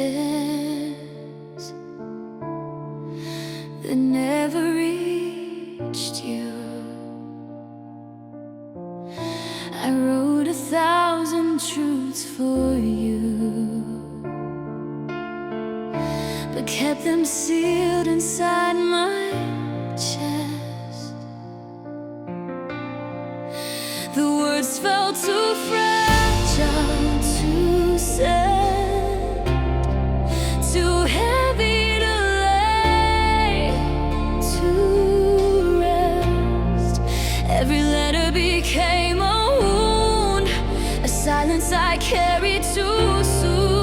messages that never reached you. I wrote 1,000 truths for you, but kept them sealed inside my chest. The words felt too fragile to send, too heavy to lay to rest. Every letter became a wound, a silence I carried too soon.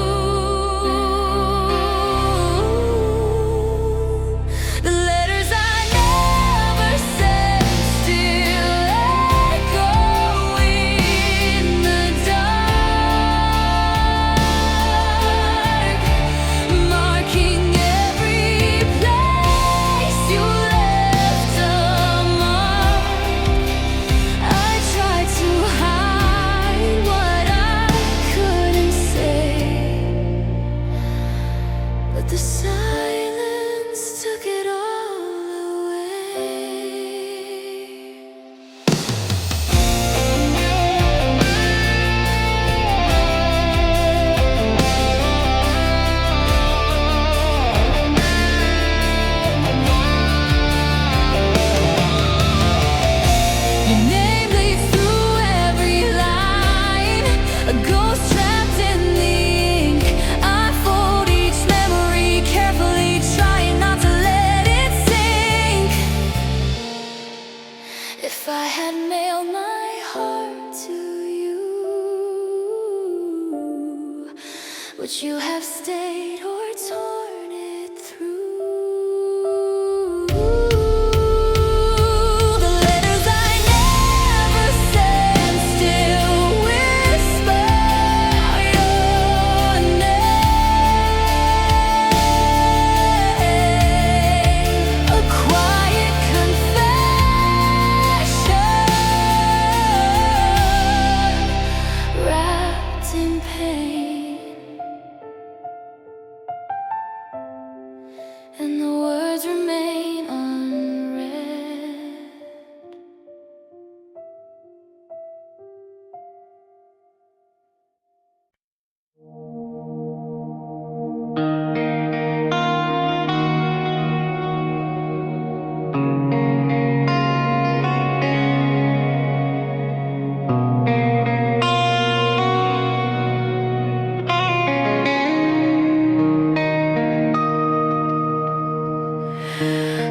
The silence took it all away. Your name leads through every line, a ghost trapped in the ink. I fold each memory carefully, trying not to let it sink. If I had nailed my heart to you, would you have stayed or torn it through? The letters I never sent still whisper your name, a quiet confession wrapped in pain, and the words remain unread.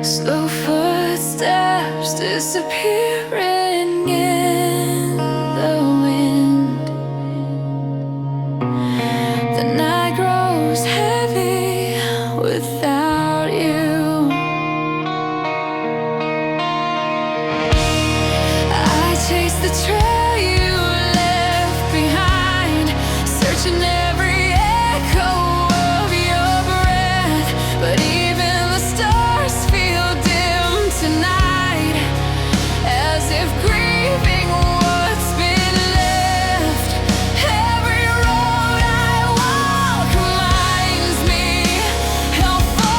Slow footsteps disappearing in the wind. The night grows heavy without you. I chase the trail you left behind, searching every echo of your breath. But even the stars feel dim tonight, as if grieving what's been left. Every road I walk reminds me how far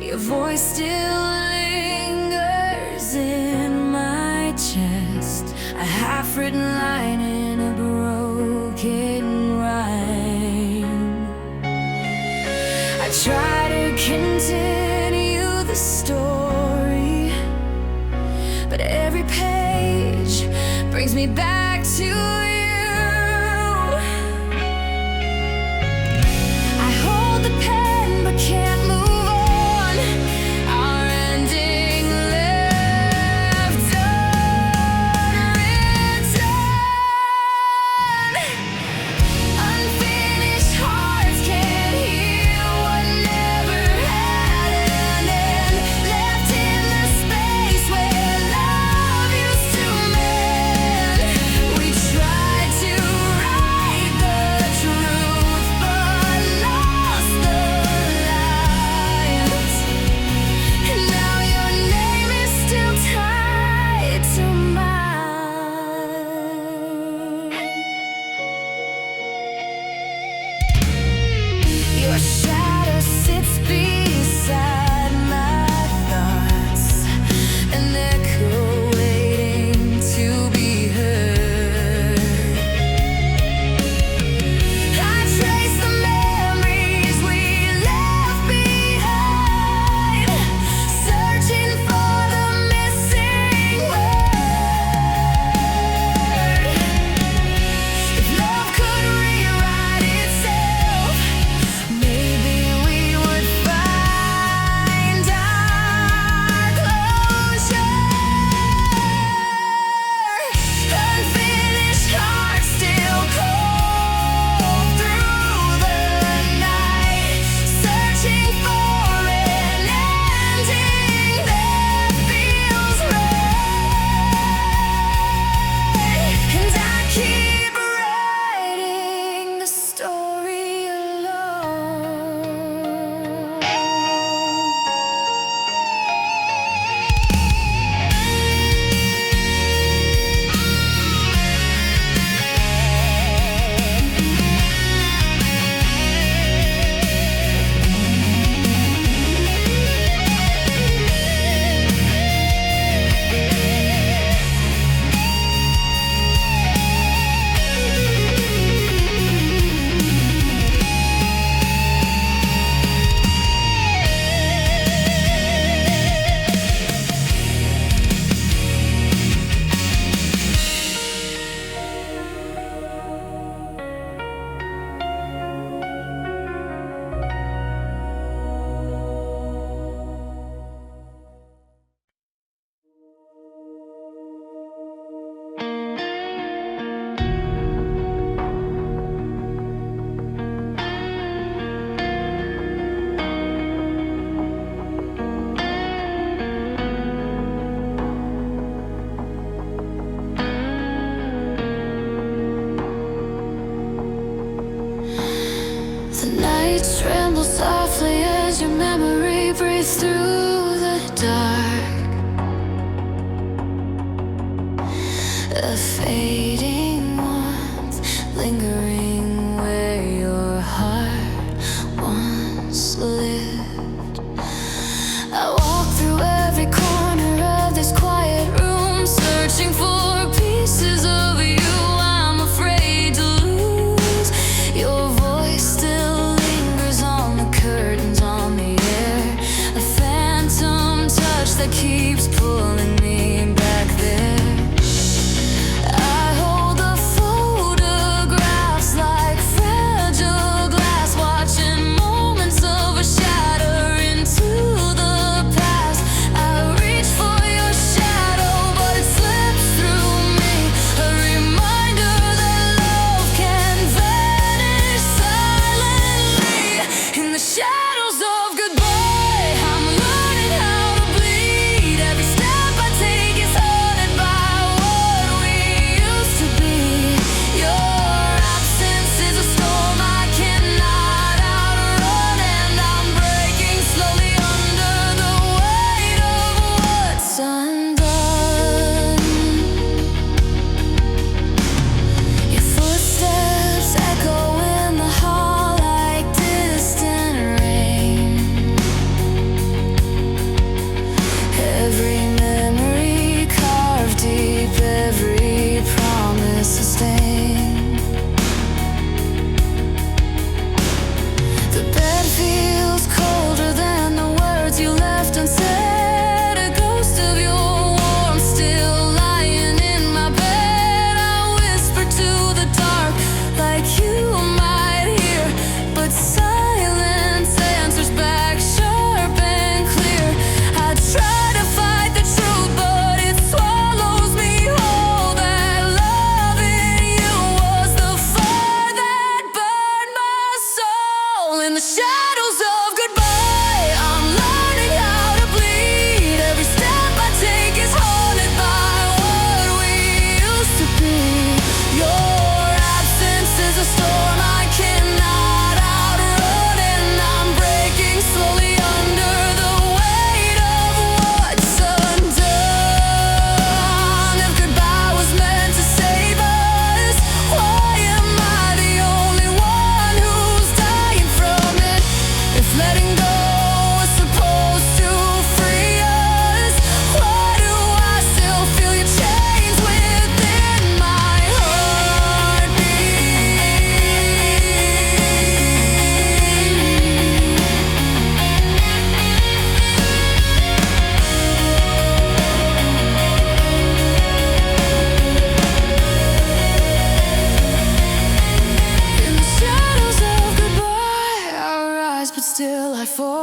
Your voice still lingers in my chest, a half-written line in a broken rhyme. I try to continue the story, but every page brings me back to you. I hold the pen but can't move on. Our ending left unwritten. Unfinished hearts can't heal what never had an end. Left in the space where love used to mend. We tried to write the truth but lost the lines. And now your name is still tied to mine. Your shadow sits beside my thoughts, an echo waiting to be heard. I trace the memories we left behind, searching for the missing word. If love could rewrite itself, maybe we would find our closure. Unfinished hearts still cold through the night, searching for an ending that feels right. And I keep writing the story alone. The nights tremble softly as your memory breathes through the dark. A fading warmth lingering where your heart once lived. I walk through every corner of this quiet room, searching for pieces of you I'm afraid to lose. Your voice still lingers on the curtains, on the air, a phantom touch that keeps pulling me back there. I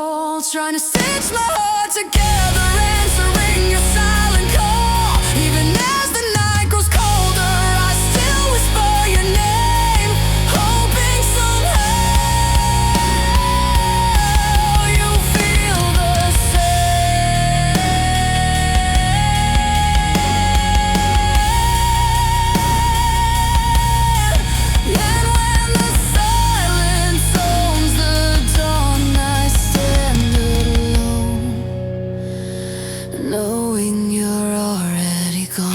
walls, trying to stitch my heart together, answering your silent call. Even as the night grows colder, I still whisper your name, hoping somehow you feel the same. And when the silence owns the dawn, I stand alone, knowing you're already gone.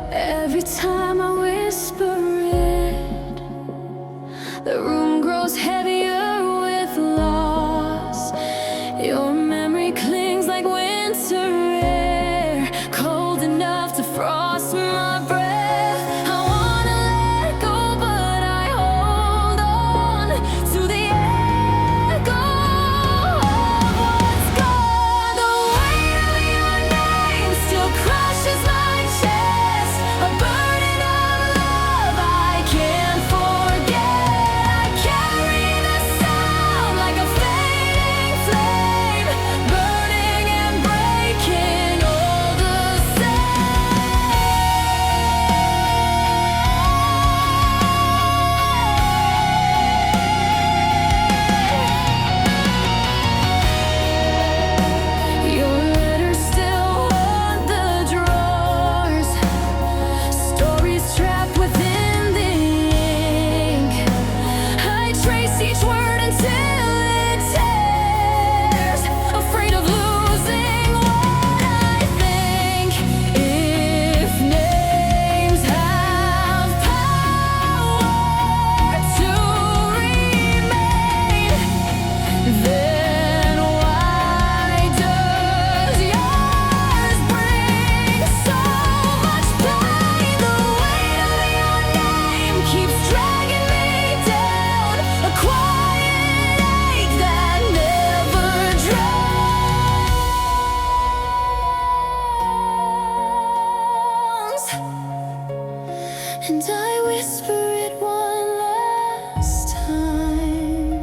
Every time I whisper it, the room grows heavier with loss. Your memory clings like winter air, cold enough to frost my breath. I wanna let go, but I hold on to the echo of what's gone. The weight of your name still crushes my chest, a burden of love I can't forget. I carry the sound like a fading flame, burning and breaking all the same. Your letters still haunt the drawers, stories trapped within the ink. I trace each word until it tears, afraid of losing what I think. If names have power to remain, then why does yours bring so much pain? The weight of your name keeps dragging me down, a quiet ache that never drowns. And I whisper it one last time.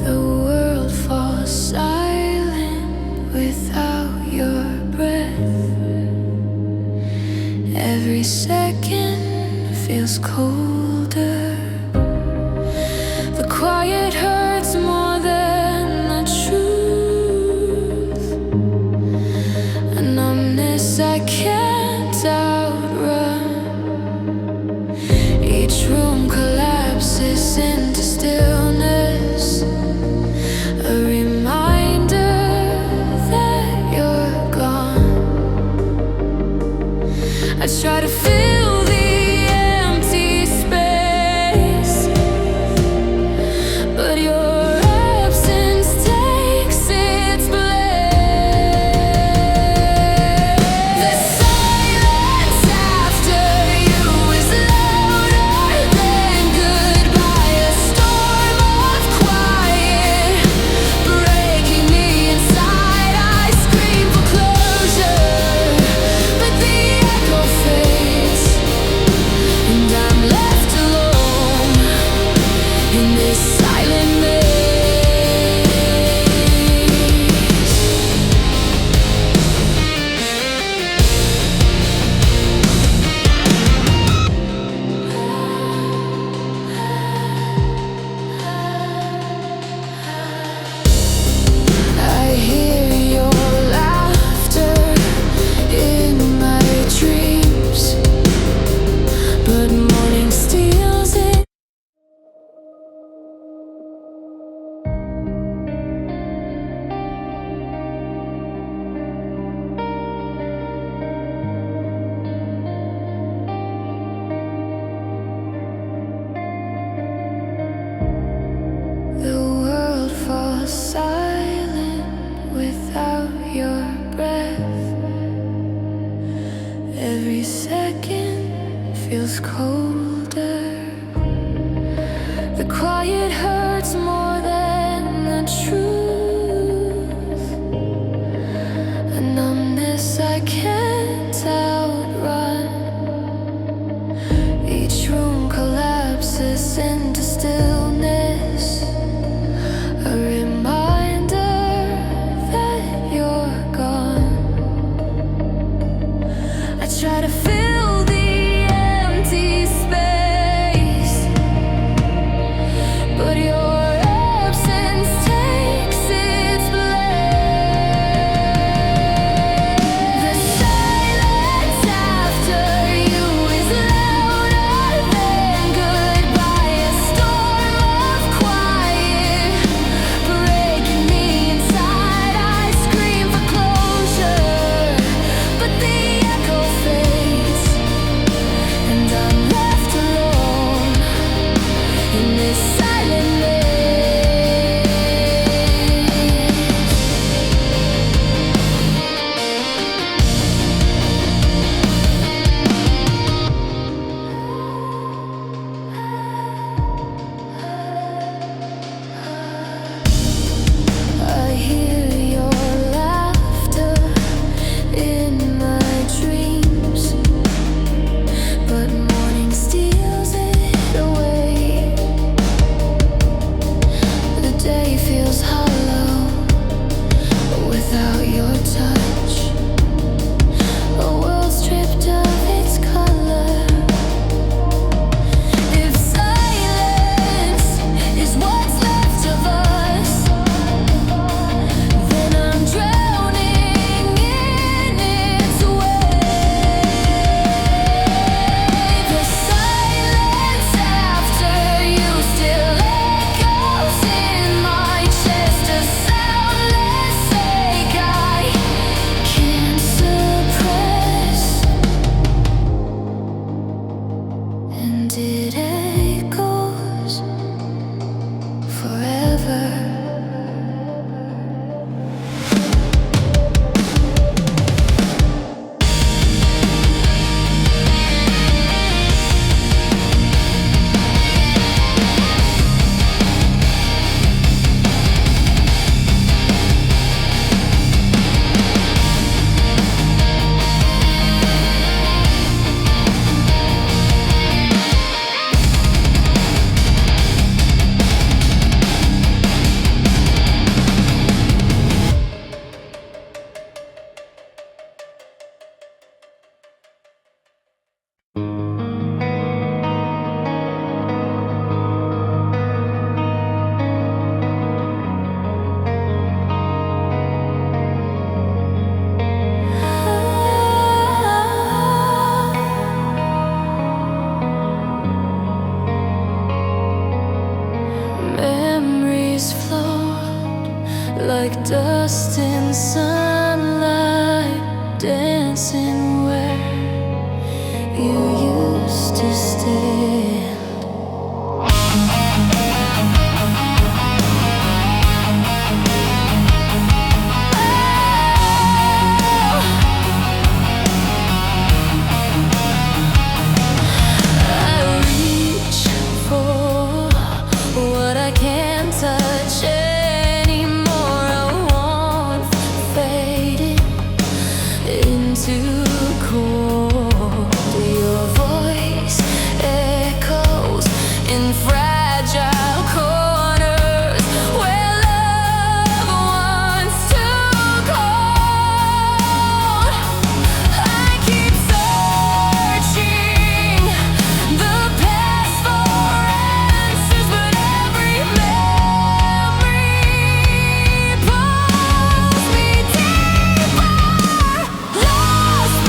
The world falls silent without your breath. Every second feels colder. The quiet hurts more than the truth. A numbness I can't outrun. Each room collapses into stillness, a reminder that you're gone. I try to fill the empty space, but your absence takes its place. The silence after you is louder than goodbye, a storm of quiet breaking me inside. I scream for closure, but the echo fades. Every second feels colder. The quiet hurts more than the truth. A numbness I can't outrun. Each room collapses into stillness. A reminder that you're gone. I try to fill the empty space, but your absence takes its place. The silence after you is louder than goodbye. A storm of quiet breaking me inside. I scream for closure, but the echo fades, and I'm left alone in this silent maze. I hear your laughter in my dreams, but morning steals it away. The day feels hollow without your touch. A world stripped of its color. If silence is what's left of us, then I'm drowning in its wave. The silence after you still echoes in my chest. A soundless ache I can't suppress, and it echoes forever. Memories float like dust in sunlight, dancing where you used to stand. I reach for what I can't touch anymore. A warmth fading into cold. Your voice echoes in fragile corners where love once took hold. I keep searching the past for answers, but every memory pulls me deeper. Lost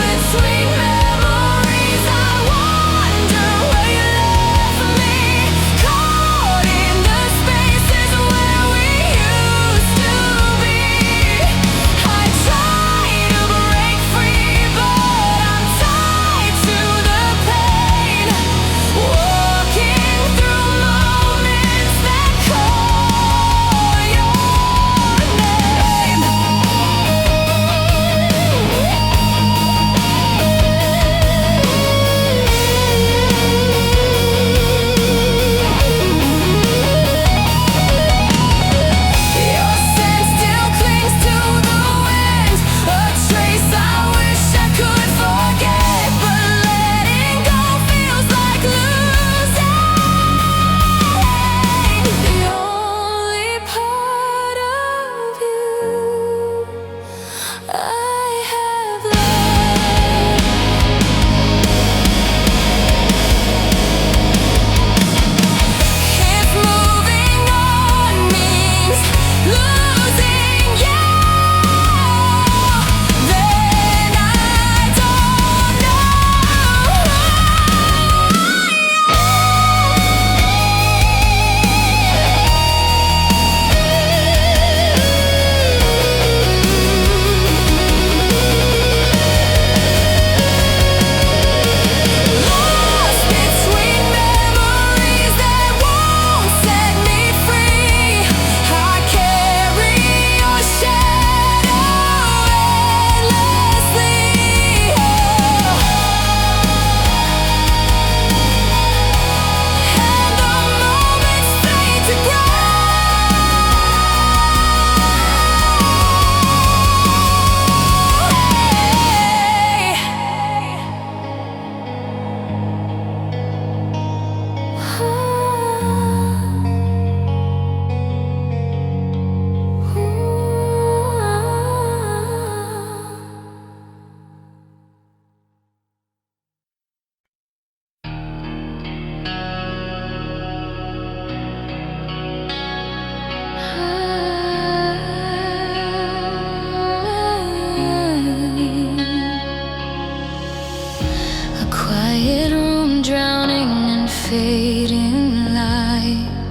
fading light.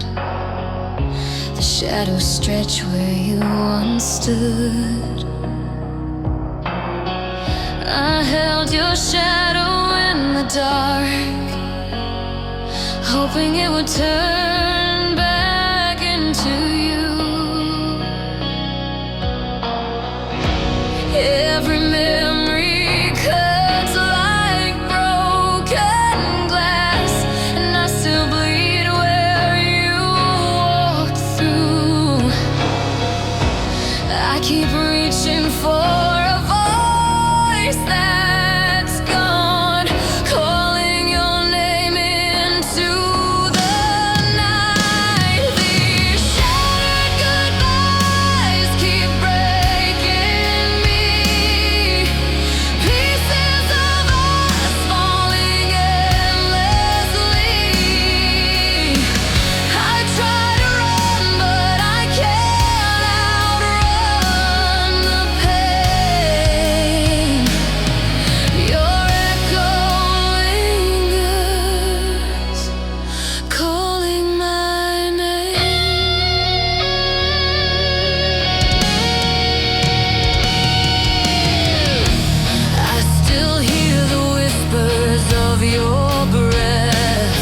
The shadows stretch where you once stood. I held your shadow in the dark, hoping it would turn back into you. Every memory cuts like broken glass, and I still bleed where you walked through. I keep reaching for a voice that's gone, calling your name into the night. These shattered goodbyes keep breaking me. Pieces of us falling endlessly. I try to run, but I can't outrun the pain. Your echo lingers, calling my name. I still hear the whispers of your breath,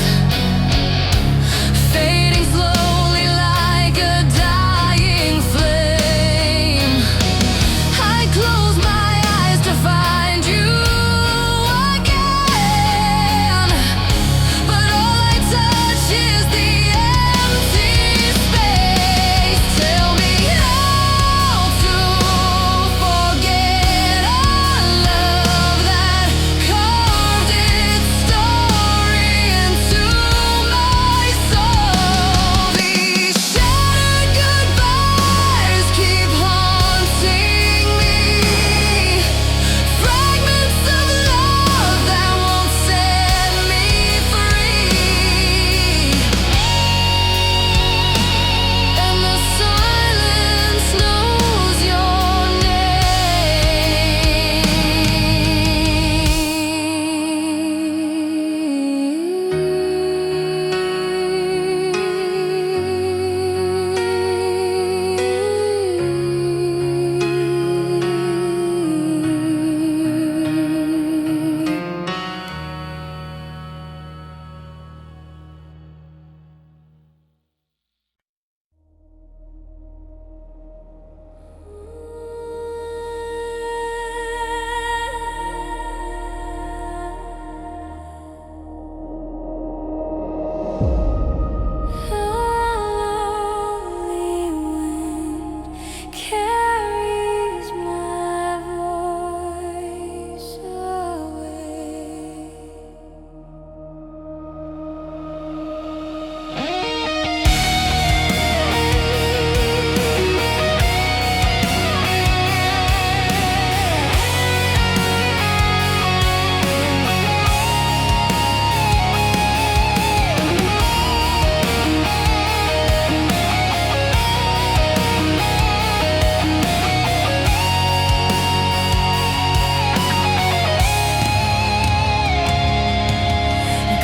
fading slowly like a dying flame. I close my eyes to find you again, but all I touch is the empty space. Tell me how to forget a love that carved its story into my soul. These shattered goodbyes keep haunting me. Fragments of love that won't set me free. And the silence knows your name. Lonely wind carries my voice away.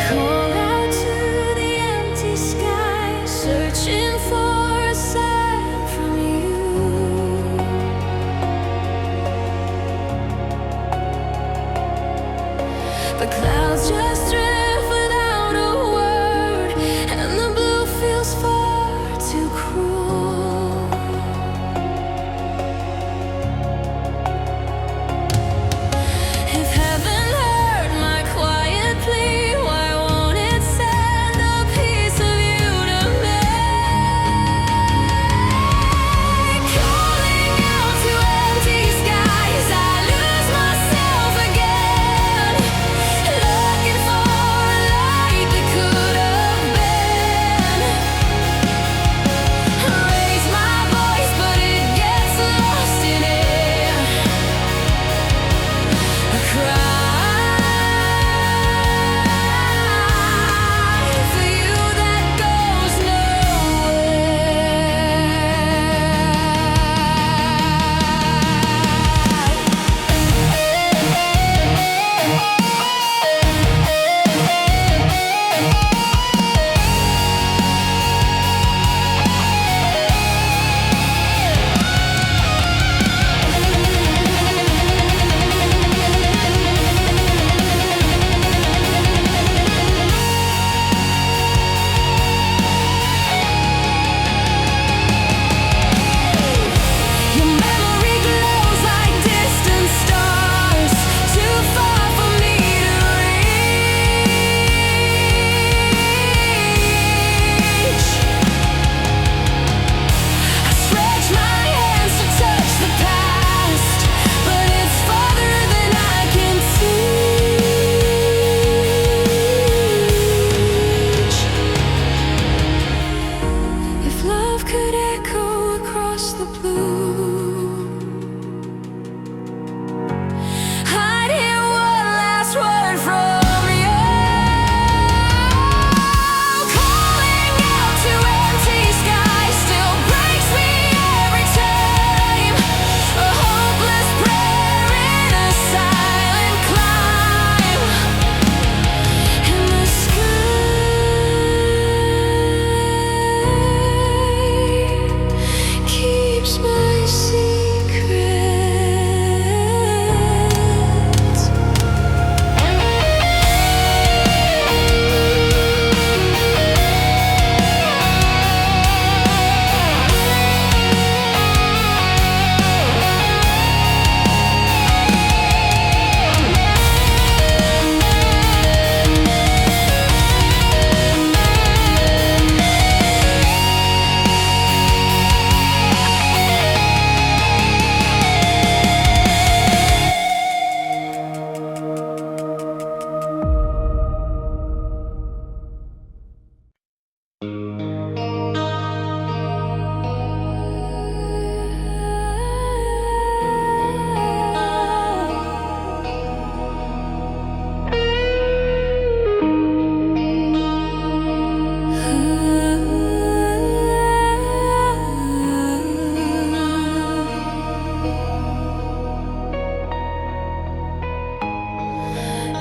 Call out to the empty sky, searching for a sign from you. The clouds just drift without a word, and the blue feels far too cruel. If heaven heard my quiet plea, why won't it send a piece of you to me? Calling out to empty skies, I lose myself again, looking for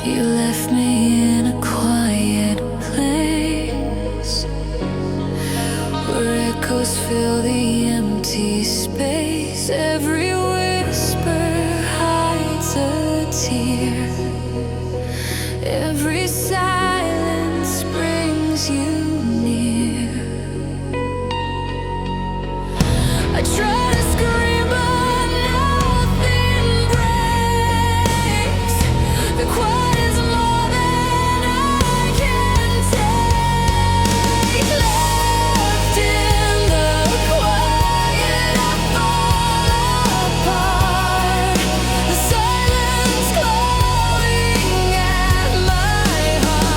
You left me in a quiet place where echoes fill the empty space. Every whisper hides a tear. Every silence brings you near. I try to scream but nothing breaks. The quiet is more than I can take. Left in the quiet I fall apart. The silence clawing at my heart.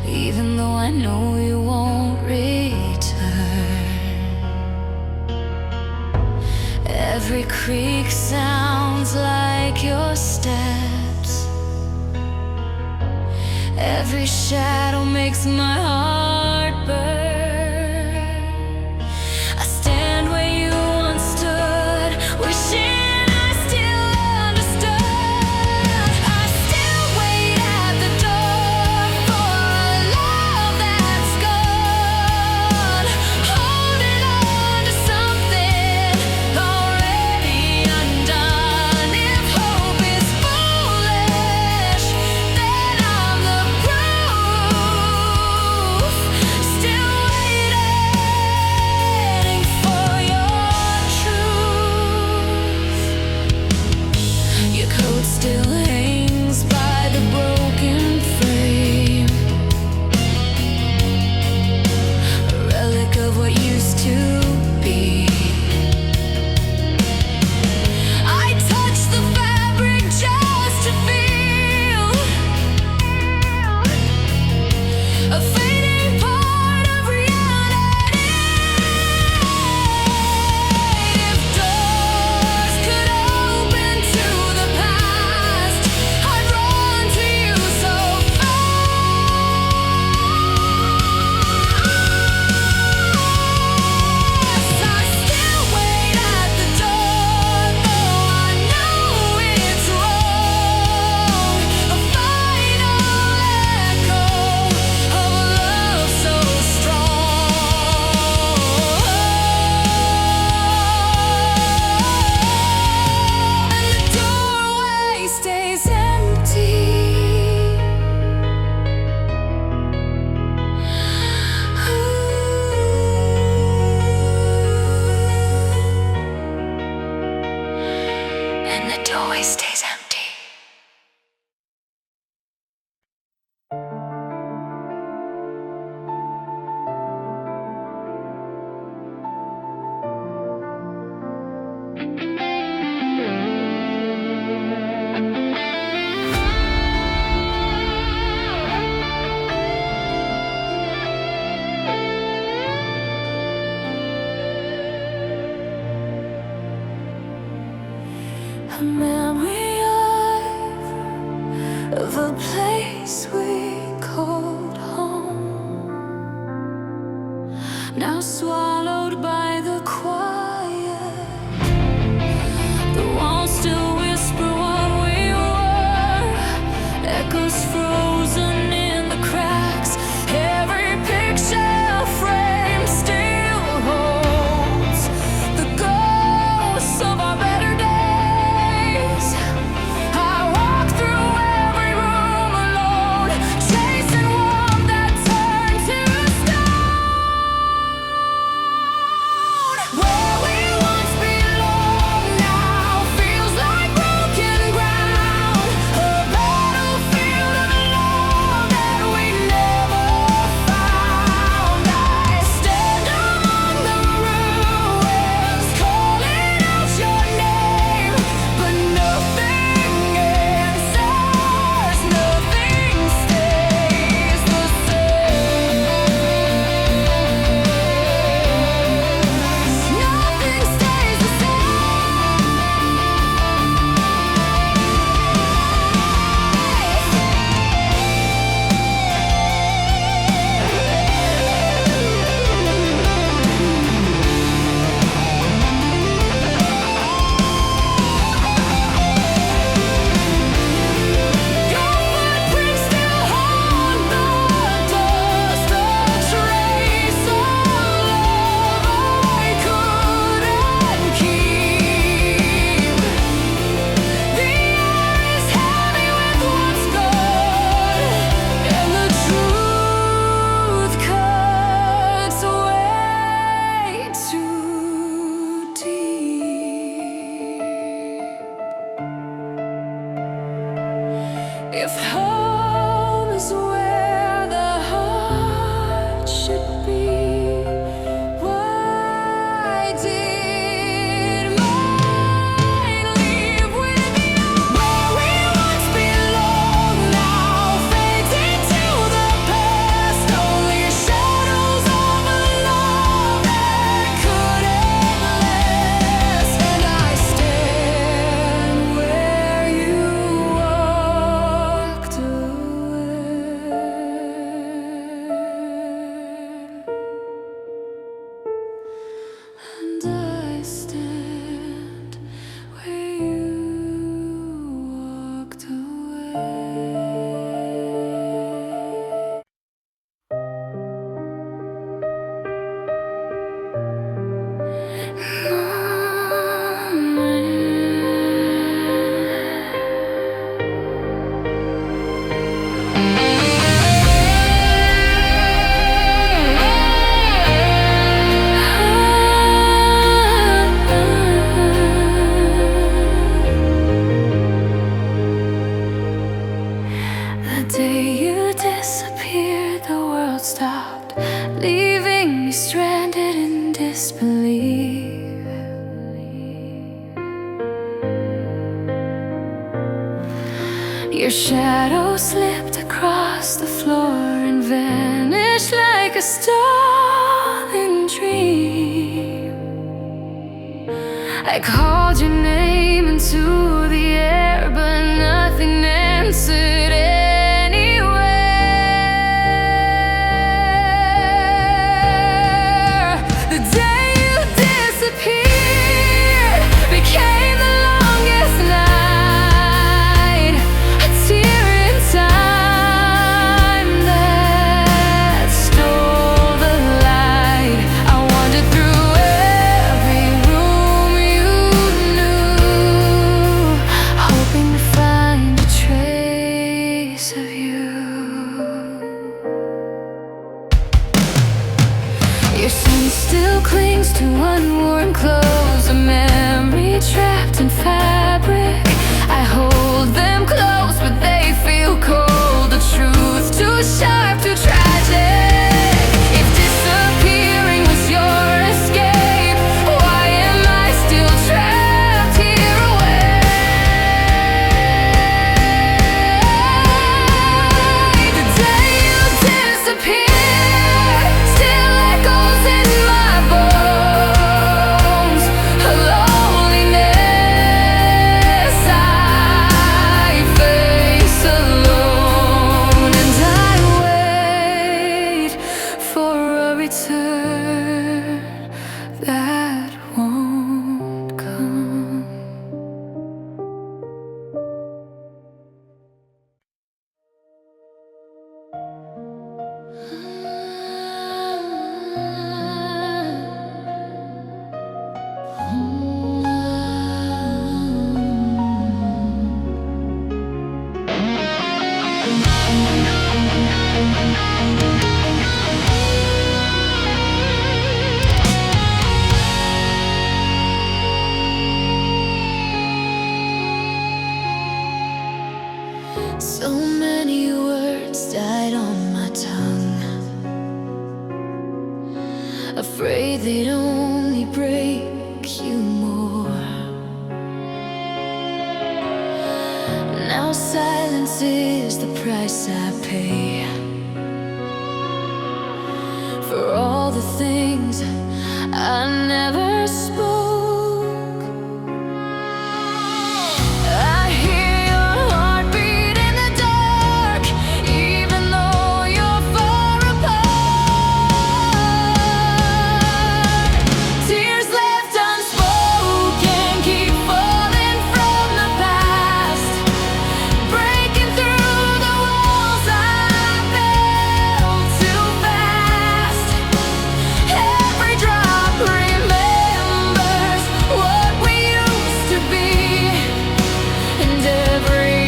even though I know you won't return. Every creak sounds like your steps. Every shadow makes my heart burn. I stand where you once stood, wishing still hangs by the broken frame, a relic of what used to be. I touch the fabric just to feel a fading part of reality. If doors could open to the past, I'd run to you so fast. I still wait at the door, though I know it's wrong. A final echo of a love so strong. And the doorway stays empty. And the doorway stays empty. A memory of a place we called home, now swallowed by the quiet. The walls still whisper what we were, echoes frozen in the cracks. Every picture frame still holds the ghosts of our better days. I walk through every room alone, chasing warmth that turned to stone. stopped, leaving me stranded in disbelief. Your shadow slipped across the floor and vanished like a stolen dream. I called your name into the air, but nothing answered anywhere. The day you disappeared became the longest night, a tear in time that stole the light. I wandered through every room you knew, hoping to find a trace of you. Your scent still clings to unworn clothes, a memory trapped in fabric. I hold them close, but they feel cold. The truth too sharp, too tragic. If disappearing was your escape, why am I still trapped here away? The day you disappeared still echoes in my bones. A loneliness I face alone, and I wait for a return that won't come. So many words died on my tongue, afraid they'd only break you more. Now silence is the price I pay for all the things I never spoke. I hear your heartbeat in the dark, even though you're far apart. Tears left unspoken keep falling from the past, breaking through the walls I built too fast. Every drop remembers what we used to be, and every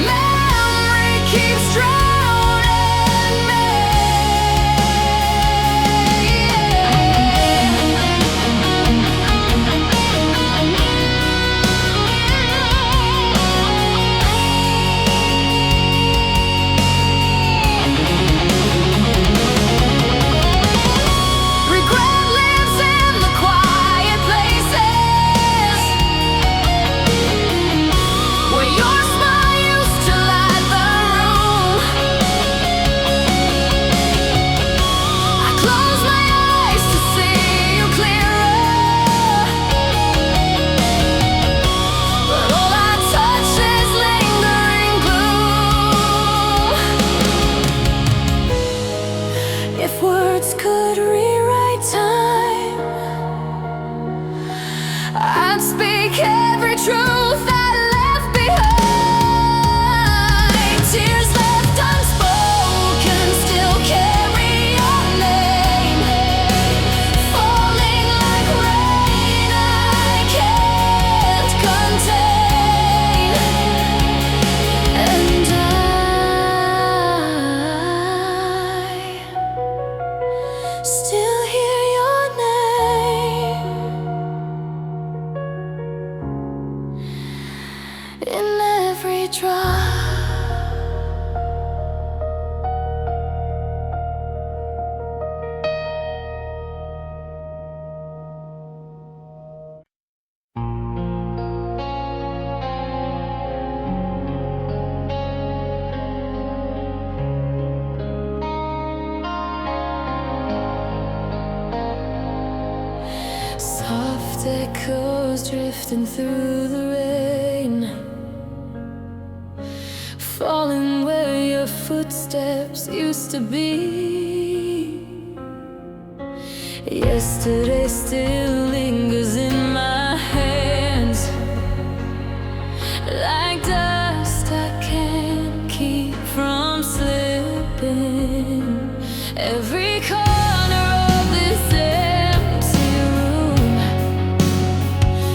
memory keeps drowning me. Regret lives in the quiet places where your smile used to light the room. I close my eyes to see you clearer, but all I touch is lingering gloom. If words could rewrite time, I'd speak every truth I left behind. Tears left unspoken still carry your name, falling like rain I can't contain. And I still hear your name in every drop. echoes drifting through the rain, falling where your footsteps used to be. Yesterday still lingers in my hands, like dust I can't keep from slipping. Every corner of this empty room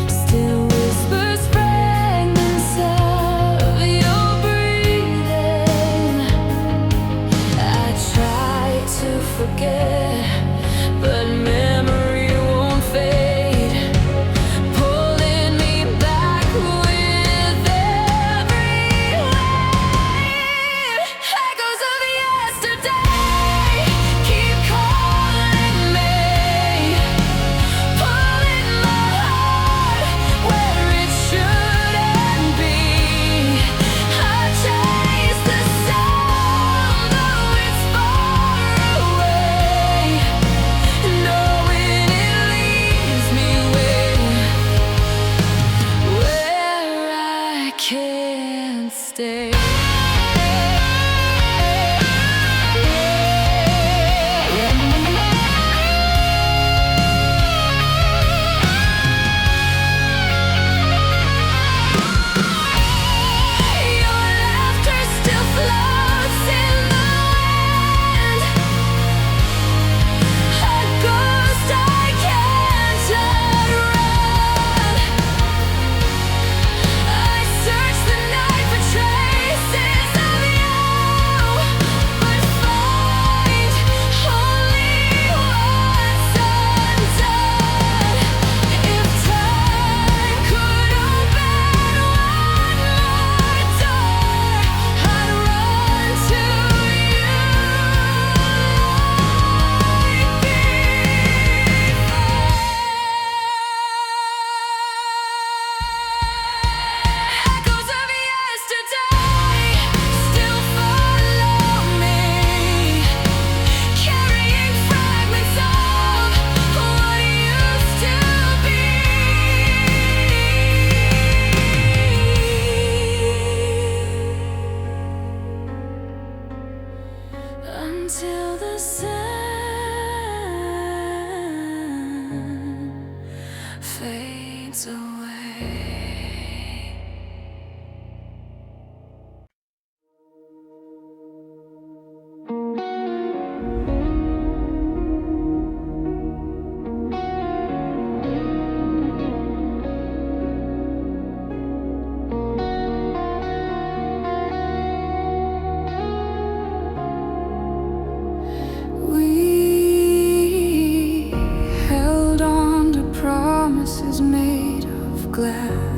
still whispers fragments of your breathing. I try to forget, but memory won't fade, pulling me back with every wave. Echoes of yesterday keep calling me, pulling my heart where it shouldn't be. I chase the sound, though it's far away, knowing it leaves me where I can't stay. Your laughter still floats in the wind, a ghost I can't outrun. I search the night for traces of you, but find only what's undone. If time could open one more door, I'd run to you like before. Echoes of yesterday still follow me, carrying fragments of what used to be. Until the sun fades away. We held on to promises made of glass.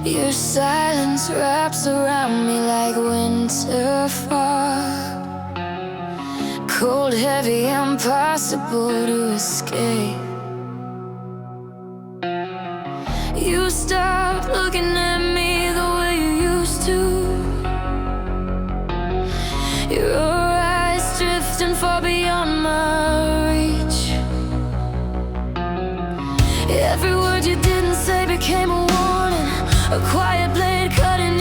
Your silence wraps around me like winter fog, cold, heavy, impossible to escape. You stopped looking at me the way you used to. Your eyes drifting far beyond my reach. Every word you didn't say became a warning, a quiet blade cutting